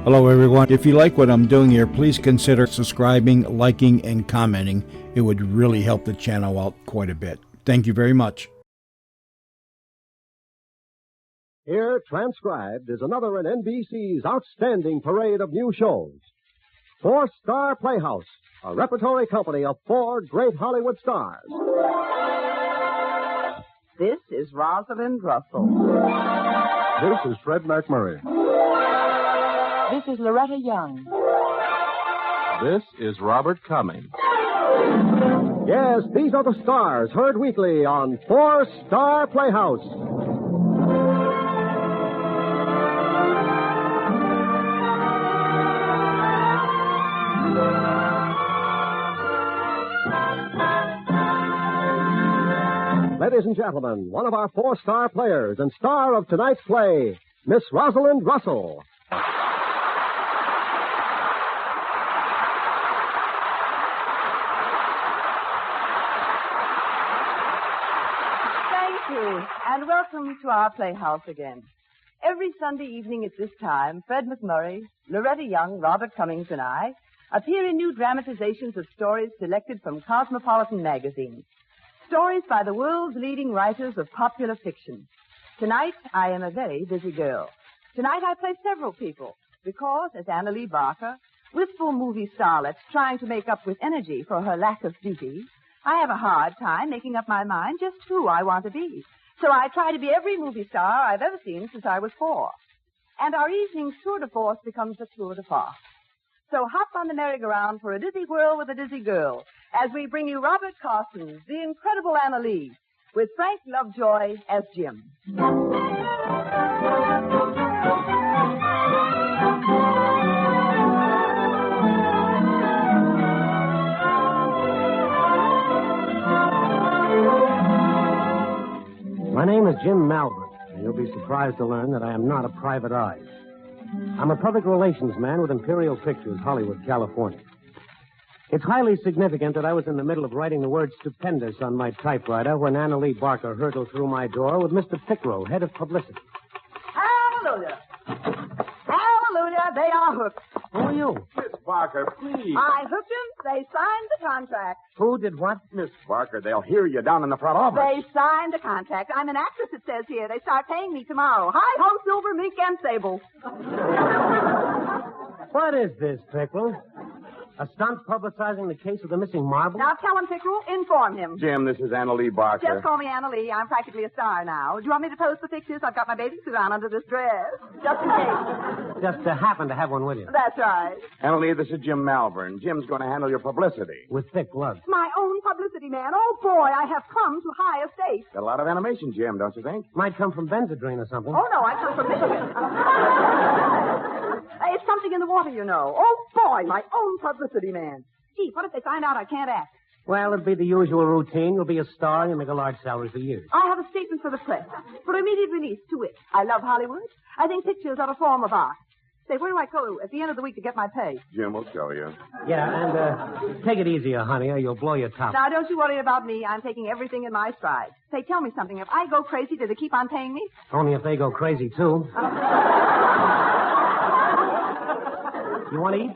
Hello, everyone. If you like what I'm doing here, please consider subscribing, liking, and commenting. It would really help the channel out quite a bit. Thank you very much. Here, transcribed, is another in NBC's outstanding parade of new shows. Four-Star Playhouse, a repertory company of 4 great Hollywood stars. This is Rosalind Russell. This is Fred McMurray. This is Loretta Young. This is Robert Cummings. Yes, these are the stars, heard weekly on Four-Star Playhouse. Ladies and gentlemen, one of our 4-star players and star of tonight's play, Miss Rosalind Russell. And welcome to our playhouse again. Every Sunday evening at this time, Fred McMurray, Loretta Young, Robert Cummings, and I appear in new dramatizations of stories selected from Cosmopolitan magazine. Stories by the world's leading writers of popular fiction. Tonight, I am a very busy girl. Tonight, I play several people because, as Annalee Barker, wistful movie starlet trying to make up with energy for her lack of beauty, I have a hard time making up my mind just who I want to be. So I try to be every movie star I've ever seen since I was 4. And our evening's tour de force becomes a tour de farce. So hop on the merry-go-round for a dizzy whirl with a dizzy girl as we bring you Robert Carson's The Incredible Annalee with Frank Lovejoy as Jim. My name is Jim Malvern, and you'll be surprised to learn that I am not a private eye. I'm a public relations man with Imperial Pictures, Hollywood, California. It's highly significant that I was in the middle of writing the word stupendous on my typewriter when Annalee Barker hurtled through my door with Mr. Pickrell, head of publicity. Hallelujah! Hallelujah! They are hooked. Who are you? Miss Barker, please. I hooked them. They signed the contract. Who did what? Miss Barker, they'll hear you down in the front office. They signed the contract. I'm an actress, it says here. They start paying me tomorrow. Hi-ho, Silver, Mink, and Sable. What is this, Pickrell? A stunt publicizing the case of the missing marble? Now tell him, Pickrell. Inform him. Jim, this is Annalee Barker. Just call me Annalee. I'm practically a star now. Do you want me to post the pictures? I've got my bathing suit on under this dress. Just in case. Just happen to have one with you. That's right. Annalee, this is Jim Malvern. Jim's going to handle your publicity. With thick gloves. My own publicity man. Oh, boy, I have come to high estate. Got a lot of animation, Jim, don't you think? Might come from Benzedrine or something. Oh, no, I come from Michigan. It's something in the water, you know. Oh, boy, my own publicity man. Gee, what if they find out I can't act? Well, it'd be the usual routine. You'll be a star and you'll make a large salary for years. I have a statement for the press. For immediate release, to wit. I love Hollywood. I think pictures are a form of art. Say, where do I go at the end of the week to get my pay? Jim will show you. Yeah, and take it easier, honey, or you'll blow your top. Now, don't you worry about me. I'm taking everything in my stride. Say, tell me something. If I go crazy, do they keep on paying me? Only if they go crazy, too. You want to eat?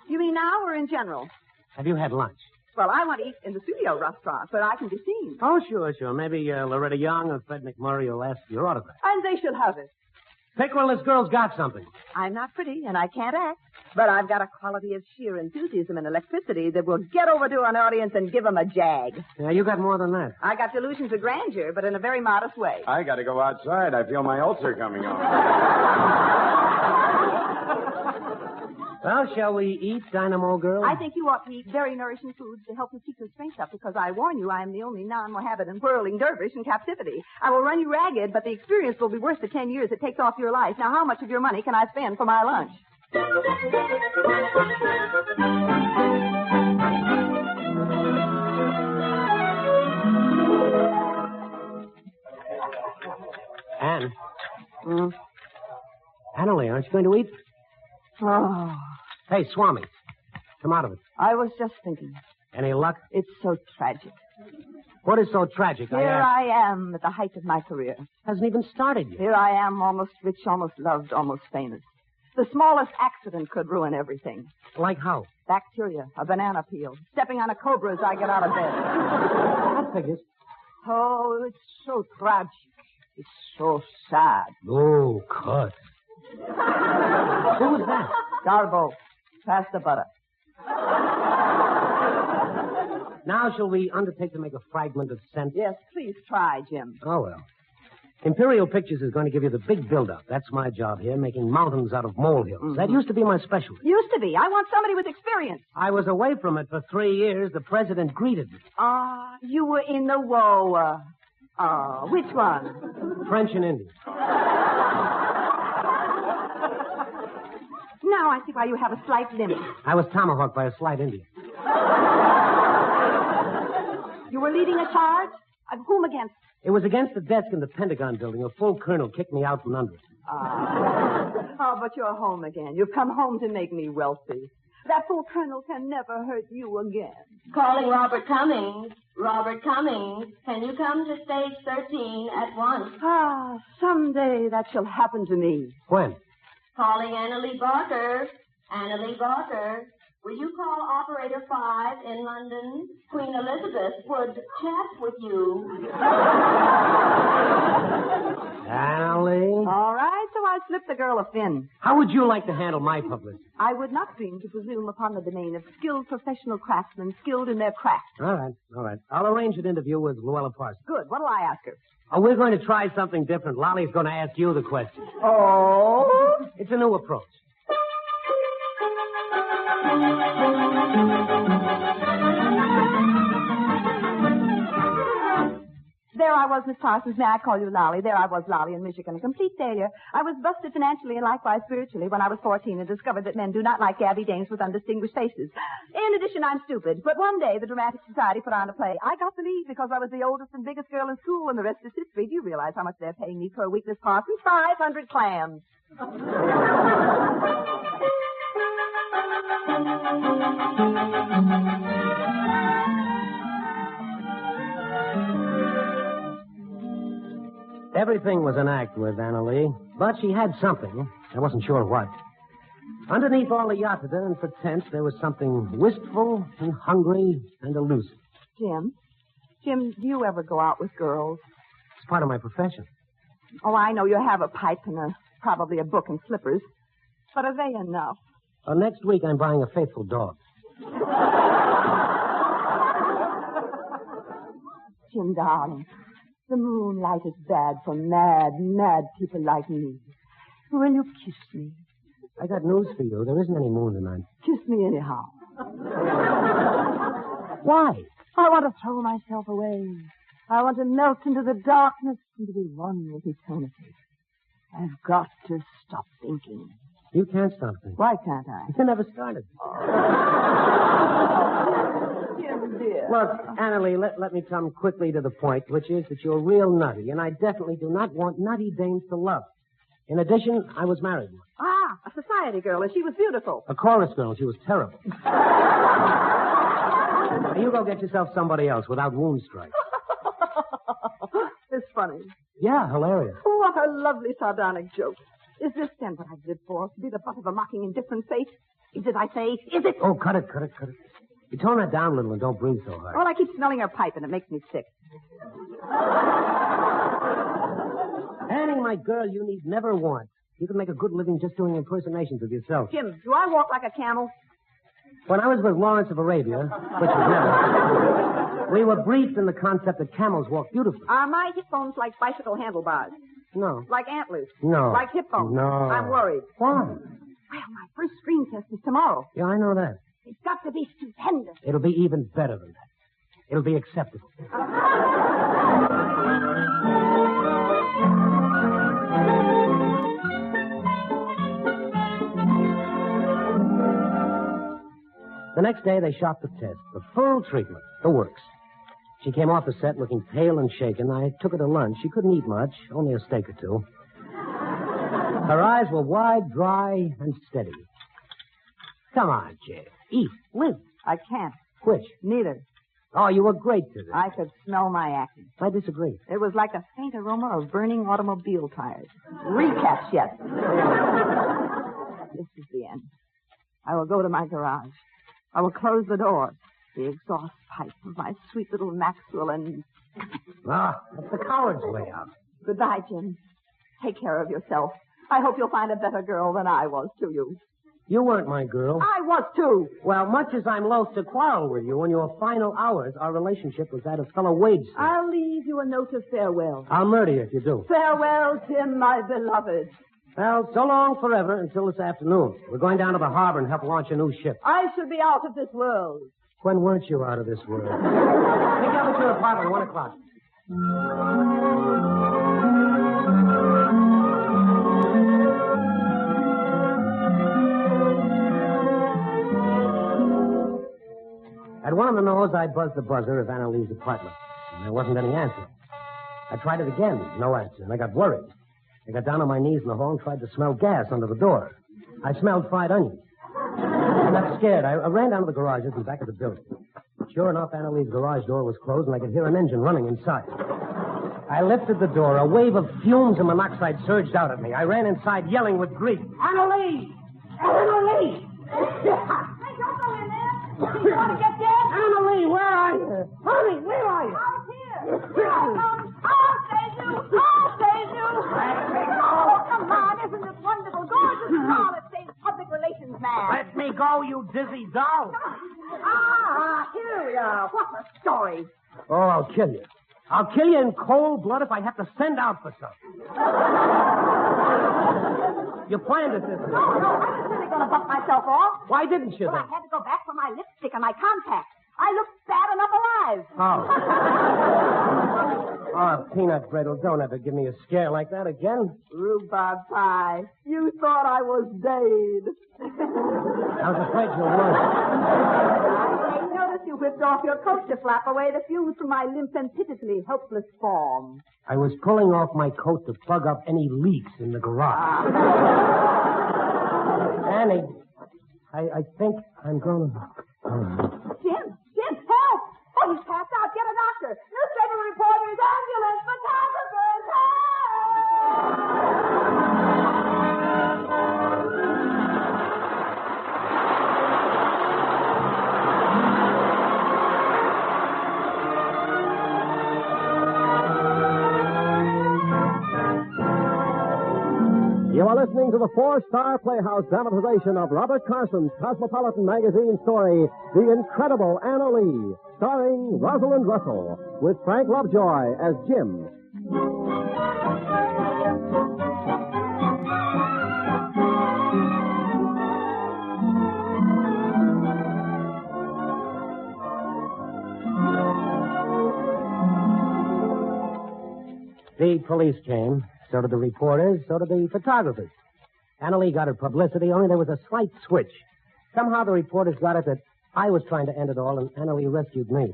You mean now or in general? Have you had lunch? Well, I want to eat in the studio restaurant where I can be seen. Oh, sure. Maybe Loretta Young or Fred McMurray will ask for your autograph. And they should have it. Pickrell, this girl's got something. I'm not pretty, and I can't act. But I've got a quality of sheer enthusiasm and electricity that will get over to an audience and give them a jag. Yeah, you got more than that. I got delusions of grandeur, but in a very modest way. I got to go outside. I feel my ulcer coming on. Well, shall we eat, Dynamo Girl? I think you ought to eat very nourishing foods to help you keep your strength up, because I warn you, I am the only non-Mohammedan whirling dervish in captivity. I will run you ragged, but the experience will be worth the 10 years it takes off your life. Now, how much of your money can I spend for my lunch? Anne. Annalee, aren't you going to eat? Oh, Hey, Swami, come out of it. I was just thinking. Any luck? It's so tragic. What is so tragic? Here I am at the height of my career. Hasn't even started yet. Here I am, almost rich, almost loved, almost famous. The smallest accident could ruin everything. Like how? Bacteria, a banana peel, stepping on a cobra as I get out of bed. That figures. Oh, it's so tragic. It's so sad. Oh, cut. Who was that? Garbo, pass the butter. Now shall we undertake to make a fragment of sense? Yes, please try, Jim. Oh, well. Imperial Pictures is going to give you the big build-up. That's my job here, making mountains out of molehills. Mm-hmm. That used to be my specialty. Used to be. I want somebody with experience. I was away from it for 3 years. The president greeted me. You were in the war. Which one? French and Indian. Now I see why you have a slight limp. I was tomahawked by a slight Indian. You were leading a charge? Of whom against? It was against the desk in the Pentagon building. A full colonel kicked me out from under it. But you're home again. You've come home to make me wealthy. That full colonel can never hurt you again. Calling Robert Cummings. Robert Cummings, can you come to stage 13 at once? Someday that shall happen to me. When? Calling Annalee Barker. Annalee Barker. Will you call Operator 5 in London? Queen Elizabeth would chat with you. Annalee? All right, so I slipped the girl a fin. How would you like to handle my publicity? I would not dream to presume upon the domain of skilled professional craftsmen skilled in their craft. All right. I'll arrange an interview with Luella Parsons. Good. What'll I ask her? Oh, we're going to try something different. Lolly's going to ask you the question. Oh? It's a new approach. There I was, Miss Parsons. May I call you Lolly? There I was, Lolly, in Michigan, a complete failure. I was busted financially and likewise spiritually when I was 14 and discovered that men do not like gabby dames with undistinguished faces. In addition, I'm stupid. But one day, the Dramatic Society put on a play. I got the lead because I was the oldest and biggest girl in school, and the rest is history. Do you realize how much they're paying me per week, Miss Parsons? 500 clams. Everything was an act with Annalee, but she had something. I wasn't sure what. Underneath all the yatada and pretense, there was something wistful and hungry and elusive. Jim, do you ever go out with girls? It's part of my profession. Oh, I know you have a pipe and probably a book and slippers. But are they enough? Next week, I'm buying a faithful dog. Jim, darling, the moonlight is bad for mad, mad people like me. Will you kiss me? I got news for you. There isn't any moon tonight. Kiss me anyhow. Why? I want to throw myself away. I want to melt into the darkness and to be one with eternity. I've got to stop thinking. You can't stop thinking. Why can't I? You never started. Jim, dear. Look, Annalee, let me come quickly to the point, which is that you're real nutty, and I definitely do not want nutty dames to love. In addition, I was married once. A society girl, and she was beautiful. A chorus girl, and she was terrible. Now, you go get yourself somebody else without wound strikes. It's funny. Yeah, hilarious. What a lovely sardonic joke. Is this then what I've lived for? To be the butt of a mocking, indifferent fate? Is it, I say? Is it? Oh, cut it. You tone that down a little and don't breathe so hard. Well, I keep smelling her pipe, and it makes me sick. Annie, my girl, you need never want. You can make a good living just doing impersonations of yourself. Jim, do I walk like a camel? When I was with Lawrence of Arabia, which was never, we were briefed in the concept that camels walk beautifully. Are my hip bones like bicycle handlebars? No. Like antlers? No. Like hip bones? No. I'm worried. Why? Well, my first screen test is tomorrow. Yeah, I know that. It's got to be stupendous. It'll be even better than that. It'll be acceptable. The next day, they shot the test. The full treatment. The works. She came off the set looking pale and shaken. I took her to lunch. She couldn't eat much, only a steak or two. Her eyes were wide, dry, and steady. Come on, Jay. Eat. Live. I can't. Which? Neither. Oh, you were great today. I could smell my acting. I disagree. It was like a faint aroma of burning automobile tires. Recaps yet. This is the end. I will go to my garage. I will close the door. The exhaust pipe of my sweet little Maxwell and... Ah, that's the coward's way out. Goodbye, Jim. Take care of yourself. I hope you'll find a better girl than I was to you. You weren't my girl. I was, too. Well, much as I'm loath to quarrel with you, in your final hours, our relationship was that of fellow wage slaves. I'll leave you a note of farewell. I'll murder you if you do. Farewell, Jim, my beloved. Well, so long forever until this afternoon. We're going down to the harbor and help launch a new ship. I should be out of this world. When weren't you out of this world? Pick up at your apartment at 1 o'clock. At 1 on the nose, I buzzed the buzzer of Annalee's apartment, and there wasn't any answer. I tried it again, no answer, and I got worried. I got down on my knees in the hall and tried to smell gas under the door. I smelled fried onions. I got scared. I ran down to the garages and back of the building. Sure enough, Annalee's garage door was closed, and I could hear an engine running inside. I lifted the door. A wave of fumes and monoxide surged out at me. I ran inside, yelling with grief. Annalee! Annalee! Don't go in there. You want to get dead? Annalee, where are you? Honey, where are you? Out here. Here I come. I'll save you. I'll save you. Let me go. Oh, come on. Isn't this wonderful? Gorgeous doll that saves public relations man. Let me go, you dizzy doll. Here we are. What a story. Oh, I'll kill you. I'll kill you in cold blood if I have to send out for something. You planned it, didn't you? No, I was really going to buck myself off. Why didn't you Well, then? I had to go back for my lipstick and my contacts. I looked bad enough alive. Oh. Oh, peanut brittle, don't ever give me a scare like that again. Rhubarb pie. You thought I was dead. I was afraid you were. I noticed you whipped off your coat to flap away the fumes from my limp and pitifully helpless form. I was pulling off my coat to plug up any leaks in the garage. Annie, I think I'm going to... Jim, help! Oh, he's passed out. Get a doctor. Newspaper reporters, ambulance, photographers, You are listening to the four-star Playhouse dramatization of Robert Carson's Cosmopolitan magazine story, The Incredible Annalee, starring Rosalind Russell, with Frank Lovejoy as Jim. The police came. So did the reporters. So did the photographers. Annalee got her publicity, only there was a slight switch. Somehow the reporters got it that I was trying to end it all, and Annalee rescued me.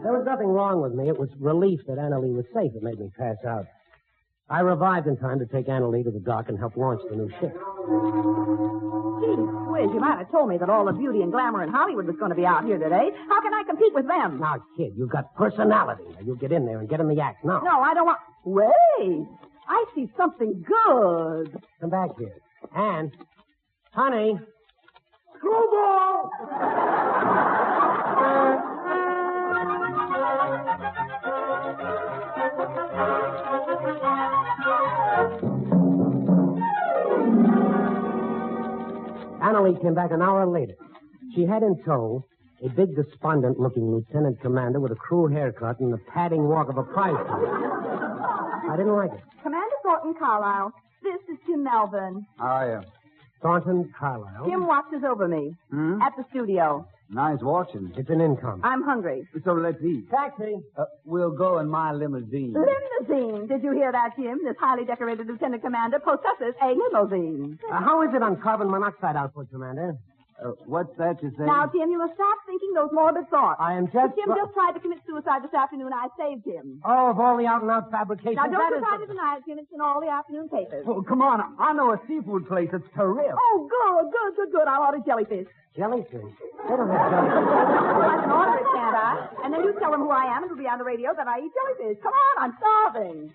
There was nothing wrong with me. It was relief that Annalee was safe that made me pass out. I revived in time to take Annalee to the dock and help launch the new ship. Gee whiz, you might have told me that all the beauty and glamour in Hollywood was going to be out here today. How can I compete with them? Now, kid, you've got personality. Now, you get in there and get in the act now. No, I don't want... Wait! I see something good. Come back here. And, honey, screwball! Annalee came back an hour later. She had in tow a big, despondent-looking lieutenant commander with a crew haircut and the padding walk of a prize fighter. I didn't like it. Commander Thornton Carlisle, this is Jim Melbourne. How are you? Thornton Carlisle. Jim watches over me at the studio. Nice watching. It's an income. I'm hungry. So let's eat. Taxi. We'll go in my limousine. Limousine. Did you hear that, Jim? This highly decorated lieutenant commander possesses a limousine. How is it on carbon monoxide output, Commander? What's that you say? Now, Jim, you must stop thinking those morbid thoughts. I am just... Jim just tried to commit suicide this afternoon. I saved him. Oh, of all the out-and-out fabrications. Now, don't that decide is... to deny it, Jim. It's in all the afternoon papers. Oh, come on. I know a seafood place. It's terrific. Oh, good. I'll order jellyfish. Jellyfish? They don't have jellyfish. Well, I can order it, can't I? And then you tell them who I am and it'll be on the radio that I eat jellyfish. Come on, I'm starving.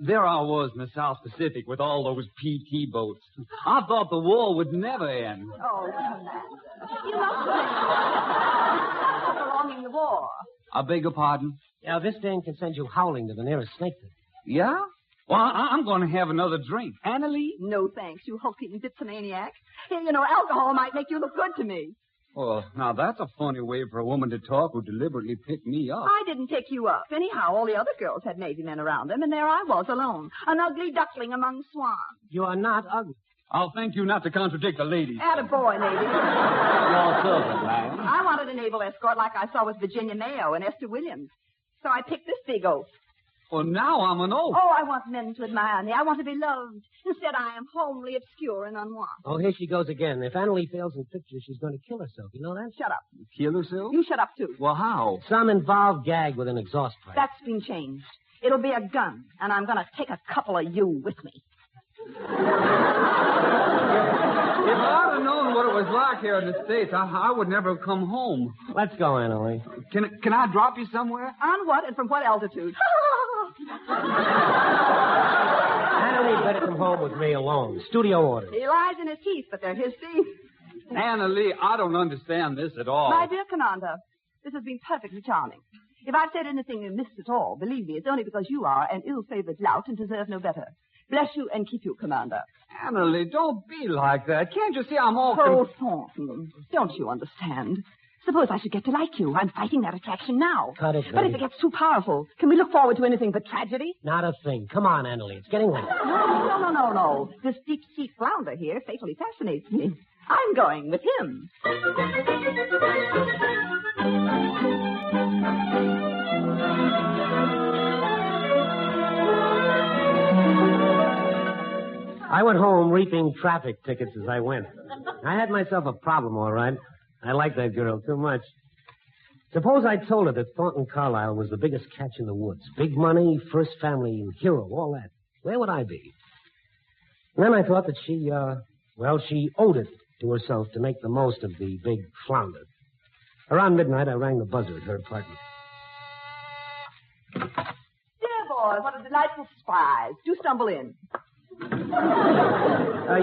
there I was in the South Pacific with all those PT boats. I thought the war would never end. Oh, Commander. You must have been prolonging the war. I beg your pardon? Now, this dame can send you howling to the nearest snake pit. Yeah? Well, I'm going to have another drink. Annalee? No, thanks, you hulking dipsomaniac. Hey, you know, alcohol might make you look good to me. Well, now that's a funny way for a woman to talk who deliberately picked me up. I didn't pick you up. Anyhow, all the other girls had Navy men around them, and there I was alone, an ugly duckling among swans. You are not ugly. I'll thank you not to contradict the ladies. Attaboy, Navy. Your servant, ma'am. I wanted a naval escort like I saw with Virginia Mayo and Esther Williams. So I picked this big oaf. Well, now I'm an oaf. Oh, I want men to admire me. I want to be loved. Instead, I am homely, obscure, and unwanted. Oh, here she goes again. If Annalee fails in pictures, she's going to kill herself. You know that? Shut up. Kill herself? You shut up, too. Well, how? Some involved gag with an exhaust pipe. That's been changed. It'll be a gun, and I'm going to take a couple of you with me. If I'd have known what it was like here in the States, I would never have come home. Let's go, Annalee. Can I drop you somewhere? On what and from what altitude? Annalee better come home with me alone. Studio orders. He lies in his teeth, but they're his teeth. Annalee, I don't understand this at all. My dear Commander, this has been perfectly charming. If I've said anything amiss at all, believe me, it's only because you are an ill-favored lout and deserve no better. Bless you and keep you, Commander. Annalee, don't be like that. Can't you see I'm all... Oh, Thornton, don't you understand? Suppose I should get to like you. I'm fighting that attraction now. Cut it, But if baby. it gets too powerful, can we look forward to anything but tragedy? Not a thing. Come on, Annalee. It's getting late. No. This deep-sea flounder here fatally fascinates me. I'm going with him. I went home reaping traffic tickets as I went. I had myself a problem, all right. I like that girl too much. Suppose I told her that Thornton Carlyle was the biggest catch in the woods. Big money, first family hero, all that. Where would I be? And then I thought that she owed it to herself to make the most of the big flounder. Around midnight, I rang the buzzer at her apartment. Dear boy, what a delightful surprise. Do stumble in.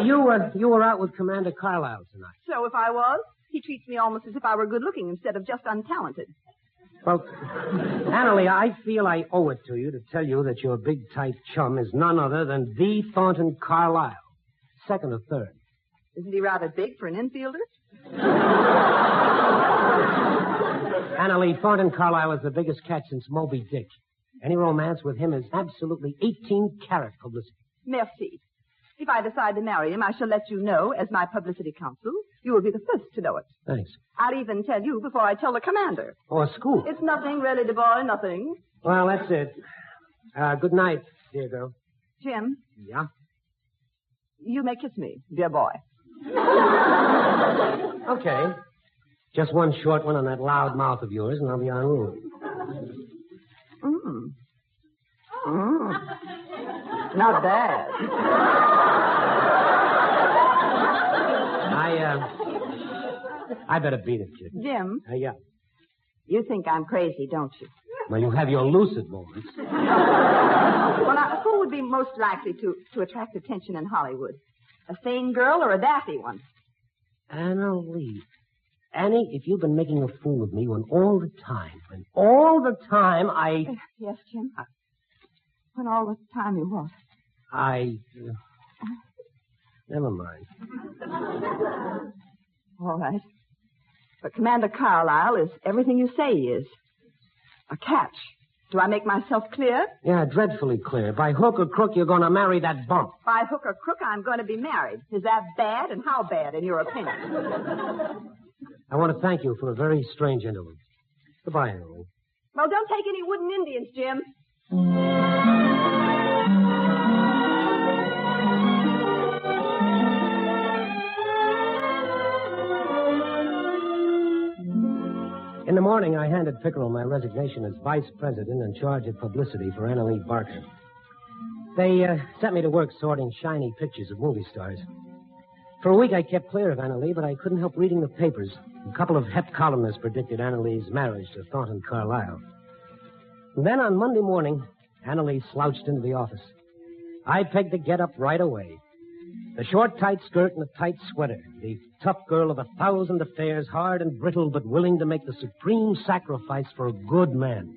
You were out with Commander Carlyle tonight. So if I was, he treats me almost as if I were good-looking instead of just untalented. Well, Annalee, I feel I owe it to you to tell you that your big, tight chum is none other than the Thornton Carlyle. Second or third. Isn't he rather big for an infielder? Annalee, Thornton Carlyle is the biggest catch since Moby Dick. Any romance with him is absolutely 18-carat publicity. Merci. If I decide to marry him, I shall let you know as my publicity counsel. You will be the first to know it. Thanks. I'll even tell you before I tell the commander. Or school. It's nothing, really, dear boy, nothing. Well, that's it. Good night, dear girl. Jim, Yeah? you may kiss me, dear boy. Okay. Just one short one on that loud mouth of yours, and I'll be en route. Not bad. I better beat it, kid. Jim, Yeah. you think I'm crazy, don't you? Well, you have your lucid moments. Well, now, who would be most likely to attract attention in Hollywood? A sane girl or a daffy one? Annalee. Annie, if you've been making a fool of me when all the time I... Yes, Jim. When all the time you what? Never mind. All right. But Commander Carlyle is everything you say he is. A catch. Do I make myself clear? Yeah, dreadfully clear. By hook or crook, you're going to marry that bump. By hook or crook, I'm going to be married. Is that bad? And how bad, in your opinion? I want to thank you for a very strange interlude. Goodbye, Annalee. Well, don't take any wooden Indians, Jim. In the morning, I handed Pickerel my resignation as vice president in charge of publicity for Annalee Barker. They sent me to work sorting shiny pictures of movie stars. For a week, I kept clear of Annalee, but I couldn't help reading the papers. A couple of hep columnists predicted Annalee's marriage to Thornton Carlyle. And then on Monday morning, Annalee slouched into the office. I pegged the get-up right away. The short, tight skirt and the tight sweater. The tough girl of 1,000 affairs, hard and brittle, but willing to make the supreme sacrifice for a good man.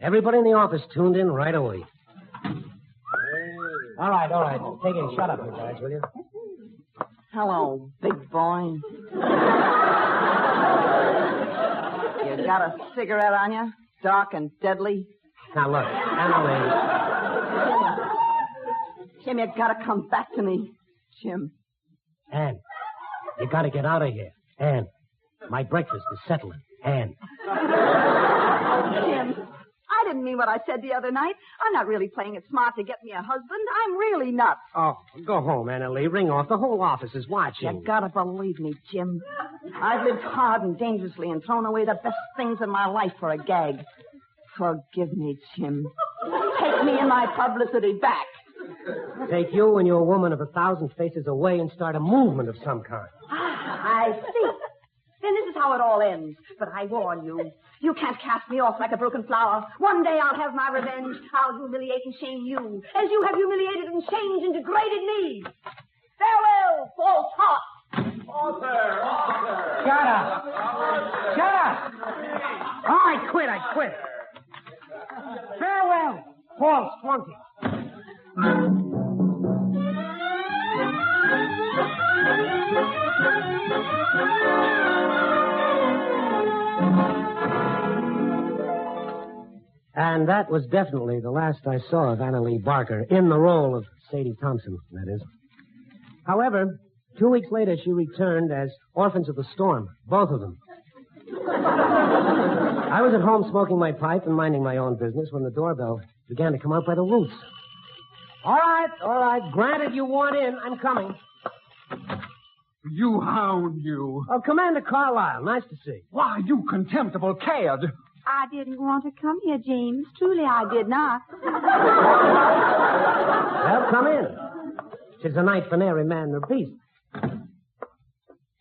Everybody in the office tuned in right away. All right. Take it. Shut up, you guys, will you? Hello, big boy. You got a cigarette on you? Dark and deadly? Now, look, Annalee. Jim, you gotta come back to me. Jim. Ann, you gotta get out of here. Ann, my breakfast is settling. Ann. Jim, I didn't mean what I said the other night. I'm not really playing it smart to get me a husband. I'm really nuts. Oh, go home, Annalee. Ring off. The whole office is watching. You gotta believe me, Jim. I've lived hard and dangerously and thrown away the best things in my life for a gag. Forgive me, Jim. Take me and my publicity back. Take you and your woman of 1,000 faces away and start a movement of some kind. I see. Then this is how it all ends. But I warn you, you can't cast me off like a broken flower. One day I'll have my revenge. I'll humiliate and shame you, as you have humiliated and shamed and degraded me. Farewell, false heart. Author! Shut up! Oh, I quit. Farewell, false flunky. And that was definitely the last I saw of Annalee Barker, in the role of Sadie Thompson, that is. However, 2 weeks later, she returned as Orphans of the Storm, both of them. I was at home smoking my pipe and minding my own business when the doorbell began to come out by the roots. All right. Granted you want in. I'm coming. You hound, you. Oh, Commander Carlyle. Nice to see you. Why, you contemptible cad. I didn't want to come here, James. Truly, I did not. Well, come in. 'Tis a night for nary man nor beast.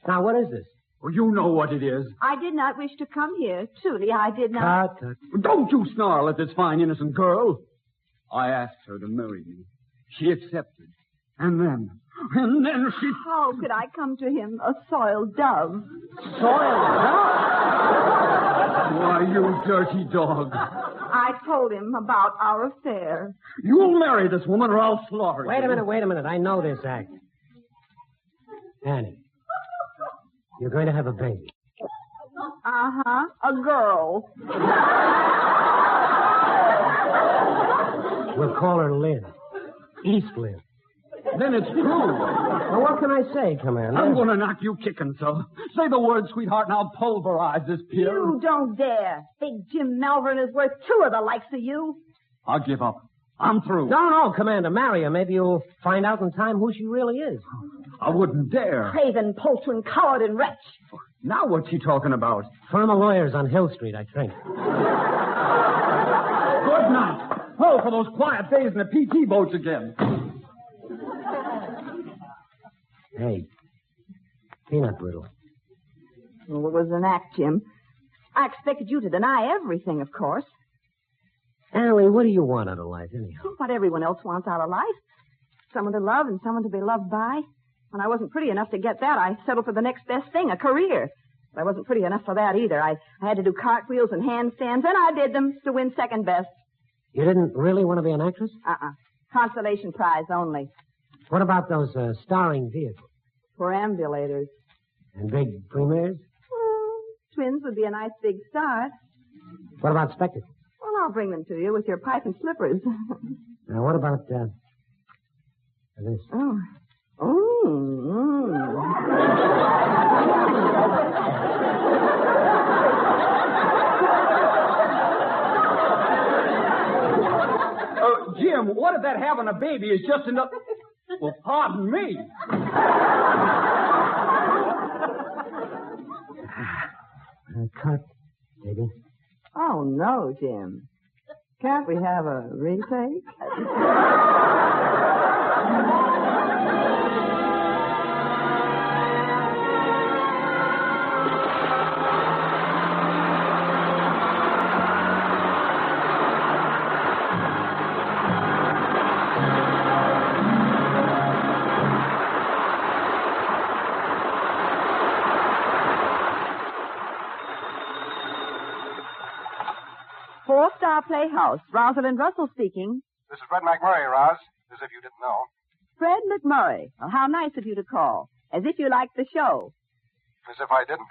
Now, what is this? Well, you know what it is. I did not wish to come here. Truly, I did not. Cut. Don't you snarl at this fine, innocent girl. I asked her to marry me. She accepted. And then she... How could I come to him, a soiled dove? Why, you dirty dog. I told him about our affair. You'll marry this woman or I'll slaughter you. Wait a minute. I know this act. Annie, you're going to have a baby. Uh-huh, a girl. We'll call her Lynn. East Lynn. Then it's true. Well, what can I say, Commander? I'm going to knock you kicking, so. Say the word, sweetheart, and I'll pulverize this pier. You don't dare. Big Jim Malvern is worth 2 of the likes of you. I'll give up. I'm through. No, Commander. Marry her. Maybe you'll find out in time who she really is. I wouldn't dare. Craven, poltron, coward, and wretch. Now what's she talking about? Firm of lawyers on Hill Street, I think. Good night. Oh, for those quiet days in the PT boats again. Hey, peanut brittle. Well, it was an act, Jim. I expected you to deny everything, of course. Annalee, what do you want out of life, anyhow? What everyone else wants out of life. Someone to love and someone to be loved by. When I wasn't pretty enough to get that, I settled for the next best thing, a career. But I wasn't pretty enough for that either. I had to do cartwheels and handstands, and I did them to win second best. You didn't really want to be an actress? Consolation prize only. What about those starring vehicles? Perambulators. And big premieres? Twins would be a nice big start. What about spectacles? Well, I'll bring them to you with your pipe and slippers. Now, what about this? Jim, what if that having a baby is just enough... Well, pardon me. Cut, baby. Oh, no, Jim. Can't we have a retake? Four-Star Playhouse. Rosalind Russell speaking. This is Fred McMurray, Roz, as if you didn't know. Fred McMurray. Well, how nice of you to call. As if you liked the show. As if I didn't.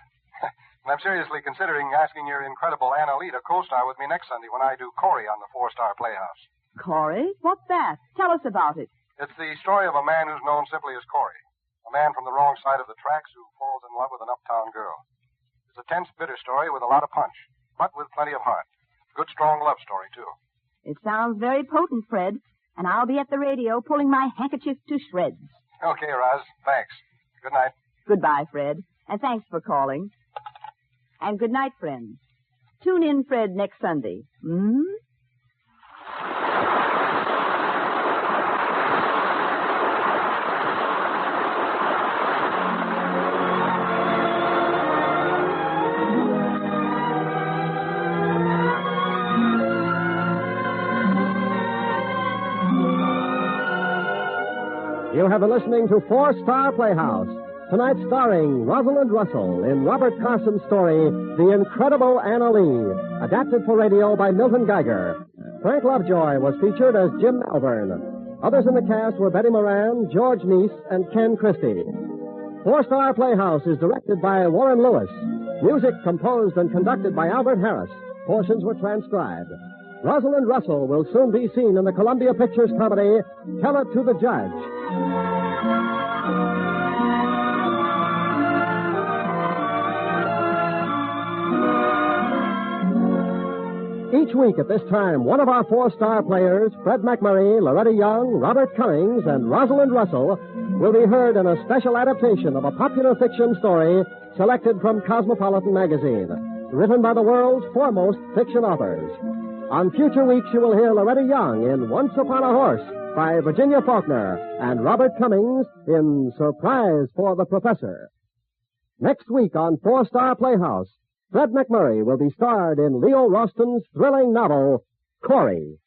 And I'm seriously considering asking your Incredible Annalee to co-star with me next Sunday when I do Corey on the Four-Star Playhouse. Corey? What's that? Tell us about it. It's the story of a man who's known simply as Corey. A man from the wrong side of the tracks who falls in love with an uptown girl. It's a tense, bitter story with a lot of punch, but with plenty of heart. Good, strong love story, too. It sounds very potent, Fred. And I'll be at the radio pulling my handkerchief to shreds. Okay, Roz. Thanks. Good night. Goodbye, Fred. And thanks for calling. And good night, friends. Tune in, Fred, next Sunday. Hmm? You have been listening to Four-Star Playhouse. Tonight starring Rosalind Russell in Robert Carson's story, The Incredible Annalee, adapted for radio by Milton Geiger. Frank Lovejoy was featured as Jim Malvern. Others in the cast were Betty Moran, George Neese, and Ken Christie. Four-Star Playhouse is directed by Warren Lewis. Music composed and conducted by Albert Harris. Portions were transcribed. Rosalind Russell will soon be seen in the Columbia Pictures comedy, Tell It to the Judge. Each week at this time, one of our four-star players, Fred McMurray, Loretta Young, Robert Cummings, and Rosalind Russell, will be heard in a special adaptation of a popular fiction story selected from Cosmopolitan magazine, written by the world's foremost fiction authors. On future weeks, you will hear Loretta Young in Once Upon a Horse by Virginia Faulkner and Robert Cummings in Surprise for the Professor. Next week on Four-Star Playhouse, Fred McMurray will be starred in Leo Roston's thrilling novel, Corey.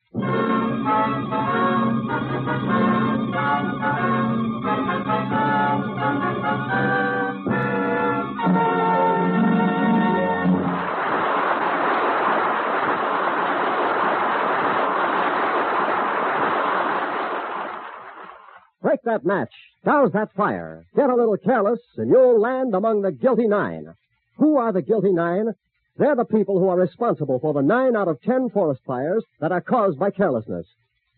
Break that match. Douse that fire. Get a little careless, and you'll land among the guilty 9. Who are the guilty 9? They're the people who are responsible for the 9 out of 10 forest fires that are caused by carelessness.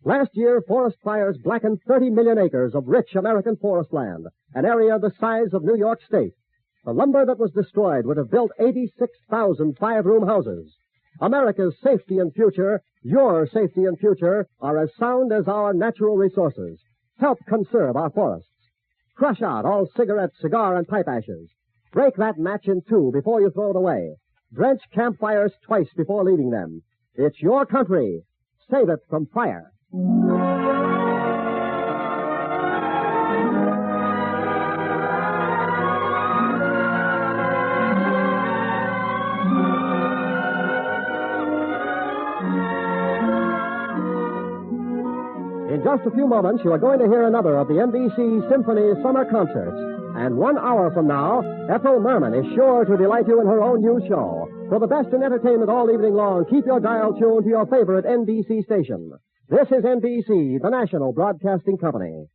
Last year, forest fires blackened 30 million acres of rich American forest land, an area the size of New York State. The lumber that was destroyed would have built 86,000 five-room houses. America's safety and future, your safety and future, are as sound as our natural resources. Help conserve our forests. Crush out all cigarette, cigar, and pipe ashes. Break that match in 2 before you throw it away. Drench campfires twice before leaving them. It's your country. Save it from fire. In just a few moments, you are going to hear another of the NBC Symphony Summer Concerts. And 1 hour from now, Ethel Merman is sure to delight you in her own new show. For the best in entertainment all evening long, keep your dial tuned to your favorite NBC station. This is NBC, the national broadcasting company.